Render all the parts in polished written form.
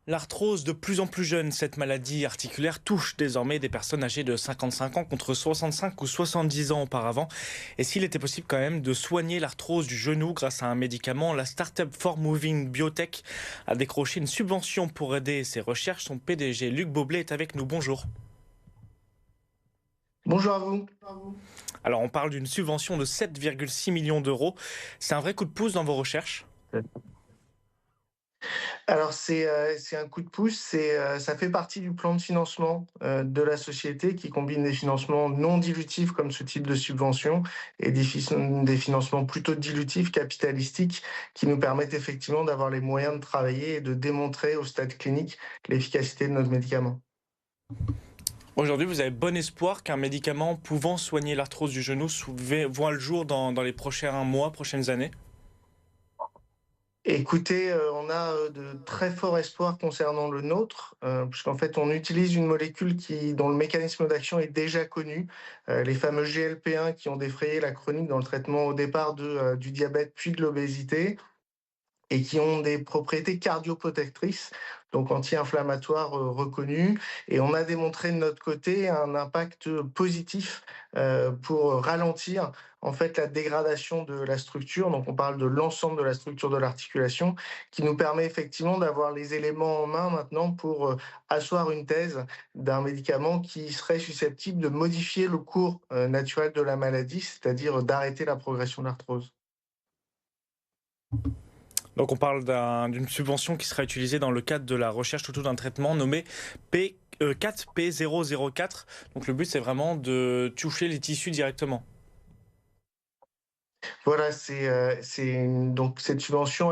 L'arthrose de plus en plus jeune, cette maladie articulaire touche désormais des personnes âgées de 55 ans contre 65 ou 70 ans auparavant. Et s'il était possible quand même de soigner l'arthrose du genou grâce à un médicament, la start-up Moving Biotech a décroché une subvention pour aider ses recherches. Son PDG Luc Boblet est avec nous. Bonjour. Bonjour à vous. Alors on parle d'une subvention de 7,6 millions d'euros. C'est un vrai coup de pouce dans vos recherches? Alors c'est un coup de pouce, ça fait partie du plan de financement, de la société qui combine des financements non dilutifs comme ce type de subvention et des financements plutôt dilutifs, capitalistiques, qui nous permettent effectivement d'avoir les moyens de travailler et de démontrer au stade clinique l'efficacité de notre médicament. Aujourd'hui, vous avez bon espoir qu'un médicament pouvant soigner l'arthrose du genou voit le jour dans les prochains mois, prochaines années? Écoutez, on a, de très forts espoirs concernant le nôtre, puisqu'en fait, on utilise une molécule dont le mécanisme d'action est déjà connu, les fameux GLP-1 qui ont défrayé la chronique dans le traitement au départ du diabète puis de l'obésité et qui ont des propriétés cardioprotectrices, donc anti-inflammatoires, reconnues, et on a démontré de notre côté un impact positif, pour ralentir, en fait, la dégradation de la structure. Donc on parle de l'ensemble de la structure de l'articulation, qui nous permet effectivement d'avoir les éléments en main maintenant pour, asseoir une thèse d'un médicament qui serait susceptible de modifier le cours, naturel de la maladie, c'est-à-dire d'arrêter la progression de l'arthrose. Donc on parle d'une subvention qui sera utilisée dans le cadre de la recherche autour d'un traitement nommé P, 4P004. Donc le but c'est vraiment de toucher les tissus directement. Voilà, donc cette subvention,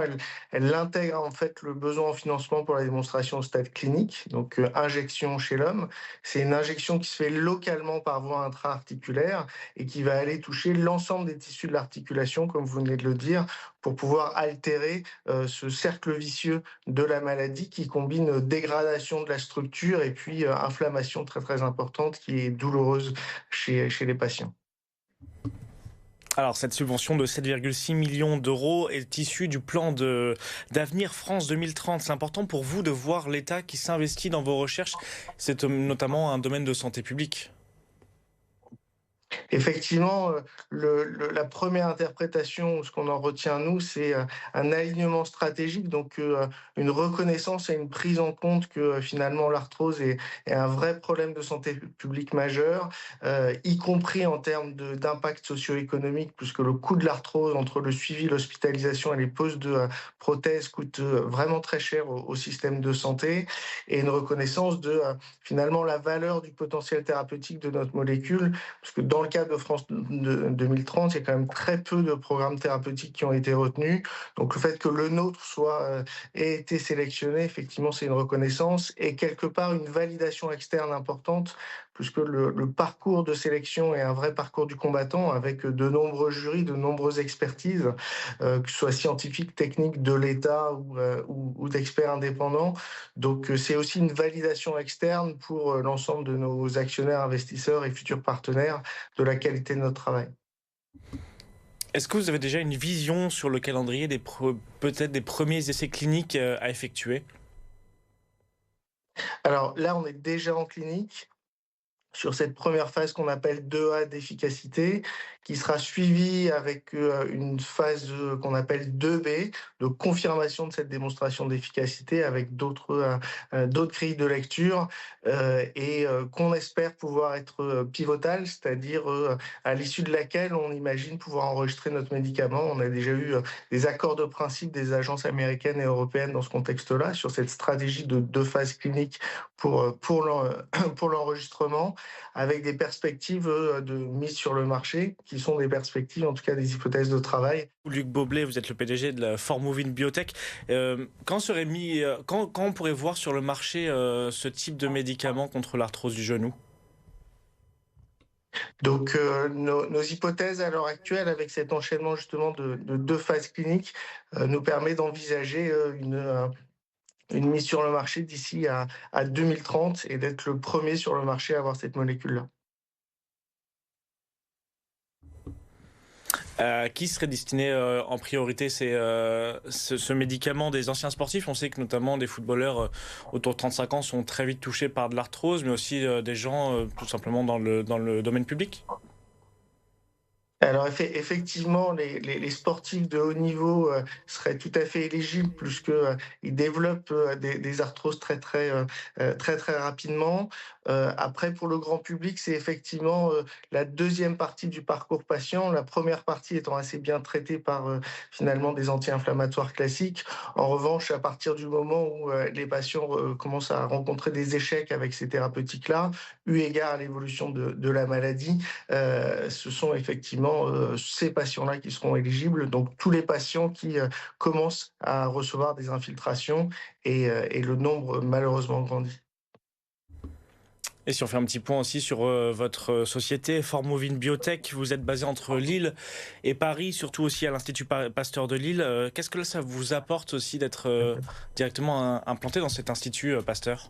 elle intègre en fait le besoin en financement pour la démonstration au stade clinique, donc injection chez l'homme. C'est une injection qui se fait localement par voie intra-articulaire et qui va aller toucher l'ensemble des tissus de l'articulation, comme vous venez de le dire, pour pouvoir altérer ce cercle vicieux de la maladie qui combine dégradation de la structure et puis inflammation très très importante qui est douloureuse chez les patients. Alors cette subvention de 7,6 millions d'euros est issue du plan d'avenir France 2030. C'est important pour vous de voir l'État qui s'investit dans vos recherches. C'est notamment un domaine de santé publique. Effectivement, la première interprétation, ce qu'on en retient nous, c'est, un alignement stratégique, donc une reconnaissance et une prise en compte que, finalement l'arthrose est un vrai problème de santé publique majeur, y compris en termes d'impact socio-économique, puisque le coût de l'arthrose entre le suivi, l'hospitalisation et les poses de, prothèses coûte, vraiment très cher au système de santé, et une reconnaissance finalement la valeur du potentiel thérapeutique de notre molécule, parce que dans le cadre de France 2030, il y a quand même très peu de programmes thérapeutiques qui ont été retenus. Donc le fait que le nôtre ait été sélectionné, effectivement, c'est une reconnaissance et quelque part une validation externe importante, puisque le parcours de sélection est un vrai parcours du combattant avec de nombreux jurys, de nombreuses expertises, que ce soit scientifiques, techniques de l'État ou d'experts indépendants. Donc c'est aussi une validation externe pour l'ensemble de nos actionnaires, investisseurs et futurs partenaires de la qualité de notre travail. Est-ce que vous avez déjà une vision sur le calendrier peut-être des premiers essais cliniques à effectuer? Alors là, on est déjà en clinique sur cette première phase qu'on appelle 2A d'efficacité, qui sera suivie avec, une phase, qu'on appelle 2B, de confirmation de cette démonstration d'efficacité avec d'autres grilles de lecture, et qu'on espère pouvoir être, pivotale, c'est-à-dire, à l'issue de laquelle on imagine pouvoir enregistrer notre médicament. On a déjà eu, des accords de principe des agences américaines et européennes dans ce contexte-là, sur cette stratégie de 2 phases cliniques pour l'enregistrement, avec des perspectives, de mise sur le marché, qui sont des perspectives, en tout cas des hypothèses de travail. Luc Boblet, vous êtes le PDG de la Formovin Biotech. Quand on pourrait voir sur le marché ce type de médicament contre l'arthrose du genou? Donc, nos hypothèses à l'heure actuelle, avec cet enchaînement justement de 2 phases cliniques, nous permet d'envisager, une mise sur le marché d'ici à 2030 et d'être le premier sur le marché à avoir cette molécule-là. À qui serait destiné en priorité ce médicament des anciens sportifs? On sait que notamment des footballeurs autour de 35 ans sont très vite touchés par de l'arthrose, mais aussi des gens tout simplement dans le domaine public. Alors effectivement, les sportifs de haut niveau, seraient tout à fait éligibles puisque, ils développent, des arthroses très rapidement. Après pour le grand public, c'est effectivement, la deuxième partie du parcours patient. La première partie étant assez bien traitée par, finalement des anti-inflammatoires classiques. En revanche, à partir du moment où, les patients, commencent à rencontrer des échecs avec ces thérapeutiques-là, eu égard à l'évolution de la maladie, ce sont effectivement, ces patients-là qui seront éligibles, donc tous les patients qui, commencent à recevoir des infiltrations et le nombre malheureusement grandit. Et si on fait un petit point aussi sur votre société, Formovine Biotech, vous êtes basé entre Lille et Paris, surtout aussi à l'Institut Pasteur de Lille. Qu'est-ce que ça vous apporte aussi d'être directement implanté dans cet institut Pasteur?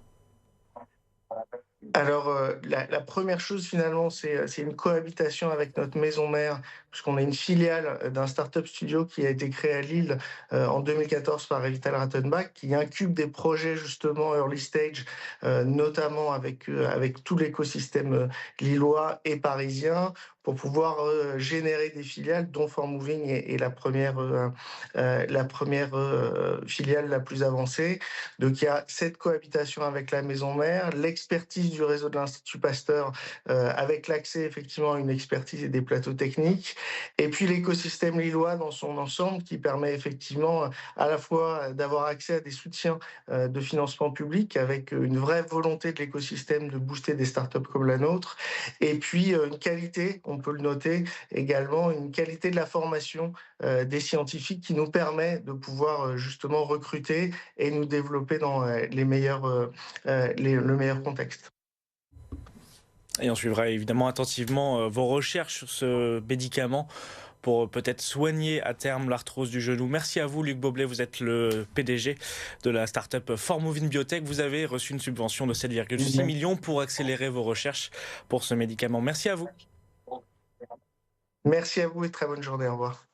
Alors, la 1 chose finalement, c'est une cohabitation avec notre maison mère, puisqu'on est une filiale, d'un start-up studio qui a été créé à Lille, en 2014 par Revital Rattenbach, qui incube des projets justement early stage, notamment avec tout l'écosystème, lillois et parisien, pour pouvoir, générer des filiales dont Formoving est la première filiale la plus avancée. Donc il y a cette cohabitation avec la maison mère, l'expertise du réseau de l'Institut Pasteur, avec l'accès effectivement à une expertise et des plateaux techniques, et puis l'écosystème lillois dans son ensemble qui permet effectivement, à la fois d'avoir accès à des soutiens, de financement public avec, une vraie volonté de l'écosystème de booster des startups comme la nôtre, et puis, une qualité, on peut le noter également, une qualité de la formation, des scientifiques qui nous permet de pouvoir, justement recruter et nous développer dans, le meilleur contexte. Et on suivra évidemment attentivement vos recherches sur ce médicament pour peut-être soigner à terme l'arthrose du genou. Merci à vous, Luc Boblet. Vous êtes le PDG de la start-up Formovin Biotech. Vous avez reçu une subvention de 7,6 millions pour accélérer vos recherches pour ce médicament. Merci à vous. Merci à vous et très bonne journée. Au revoir.